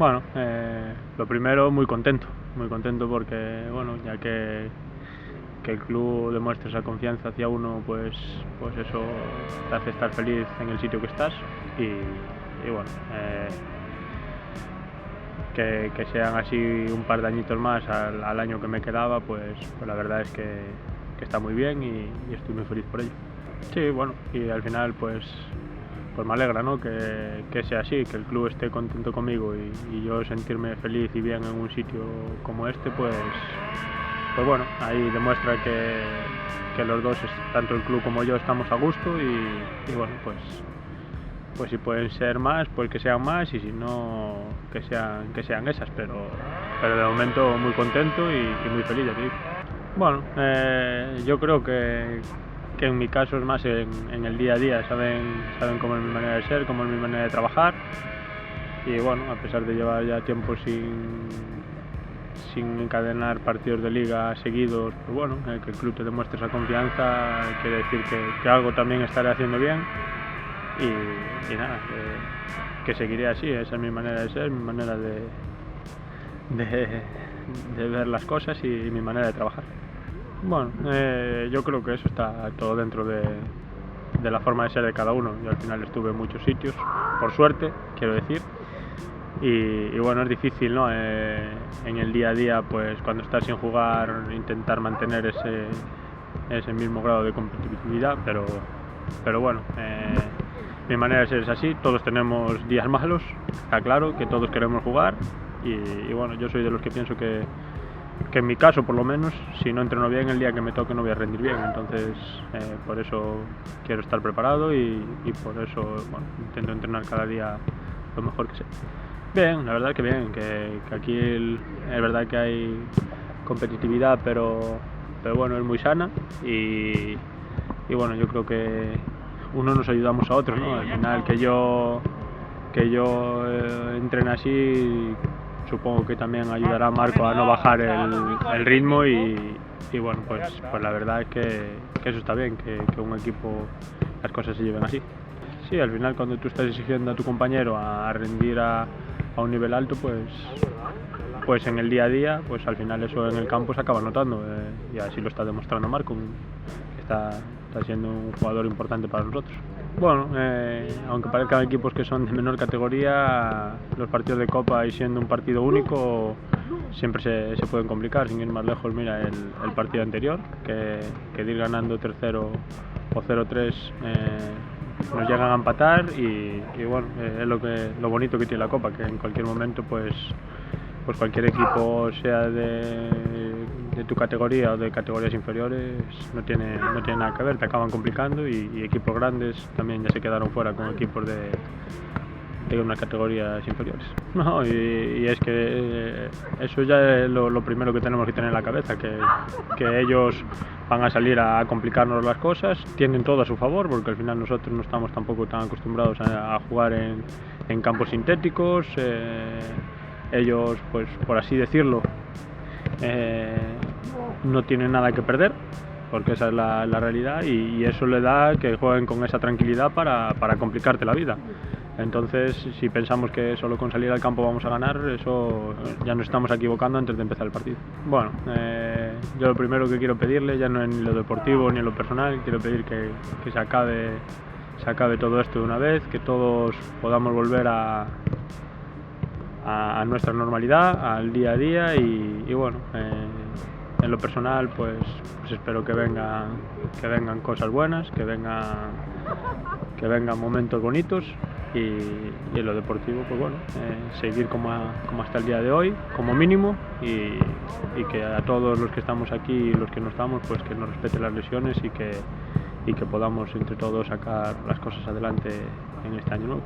Bueno, lo primero, muy contento porque, bueno, ya que el club demuestre esa confianza hacia uno, pues eso te hace estar feliz en el sitio que estás y bueno, que sean así un par de añitos más al año que me quedaba, pues la verdad es que está muy bien y estoy muy feliz por ello. Sí, bueno, y al final pues me alegra, ¿no? que sea así, que el club esté contento conmigo y yo sentirme feliz y bien en un sitio como este, pues bueno, ahí demuestra que los dos, tanto el club como yo, estamos a gusto y bueno, pues si pueden ser más, pues que sean más, y si no, que sean esas, pero de momento muy contento y muy feliz, ya te digo. Bueno, yo creo que en mi caso es más en el día a día, saben cómo es mi manera de ser, cómo es mi manera de trabajar, y bueno, a pesar de llevar ya tiempo sin encadenar partidos de liga seguidos, pues bueno, que el club te demuestre esa confianza quiere decir que algo también estaré haciendo bien y nada, que seguiré así. Esa es mi manera de ser, mi manera de ver las cosas y mi manera de trabajar. Bueno, yo creo que eso está todo dentro de la forma de ser de cada uno. Yo al final estuve en muchos sitios, por suerte, quiero decir, y bueno, es difícil, ¿no? En el día a día, pues cuando estás sin jugar, intentar mantener ese mismo grado de competitividad, pero bueno, mi manera de ser es así. Todos tenemos días malos, está claro que todos queremos jugar y bueno, yo soy de los que pienso que en mi caso, por lo menos, si no entreno bien, el día que me toque no voy a rendir bien. Entonces, por eso quiero estar preparado y por eso, bueno, intento entrenar cada día lo mejor que sé. Bien, la verdad que bien, que aquí es verdad que hay competitividad, pero bueno, es muy sana y bueno, yo creo que unos nos ayudamos a otros, ¿no? Al final que yo entrene así, supongo que también ayudará a Marco a no bajar el ritmo y bueno, pues la verdad es que eso está bien, que un equipo las cosas se lleven así. Sí, al final cuando tú estás exigiendo a tu compañero a rendir a un nivel alto, pues en el día a día, pues al final eso en el campo se acaba notando, y así lo está demostrando Marco, que está siendo un jugador importante para nosotros. Bueno, aunque parezcan equipos que son de menor categoría, los partidos de Copa y siendo un partido único siempre se pueden complicar. Sin ir más lejos, mira el partido anterior, que de ir ganando 3-0 o 0-3 nos llegan a empatar y bueno, es lo bonito que tiene la Copa, que en cualquier momento pues cualquier equipo, sea de tu categoría o de categorías inferiores, no tiene nada que ver, te acaban complicando y equipos grandes también ya se quedaron fuera con equipos de unas categorías inferiores. No, y es que eso ya es lo primero que tenemos que tener en la cabeza, que ellos van a salir a complicarnos las cosas, tienen todo a su favor, porque al final nosotros no estamos tampoco tan acostumbrados a jugar en campos sintéticos. Ellos, pues por así decirlo, no tienen nada que perder, porque esa es la realidad, y eso le da que jueguen con esa tranquilidad para complicarte la vida. Entonces, si pensamos que solo con salir al campo vamos a ganar, eso ya nos estamos equivocando antes de empezar el partido. Bueno, yo lo primero que quiero pedirle, ya no en lo deportivo ni en lo personal, quiero pedir que se acabe todo esto de una vez, que todos podamos volver a nuestra normalidad, al día a día y bueno, en lo personal pues espero que vengan cosas buenas, que vengan momentos bonitos y en lo deportivo pues bueno, seguir como hasta el día de hoy como mínimo y que a todos los que estamos aquí y los que no estamos pues que nos respeten las lesiones y que podamos entre todos sacar las cosas adelante en este año nuevo.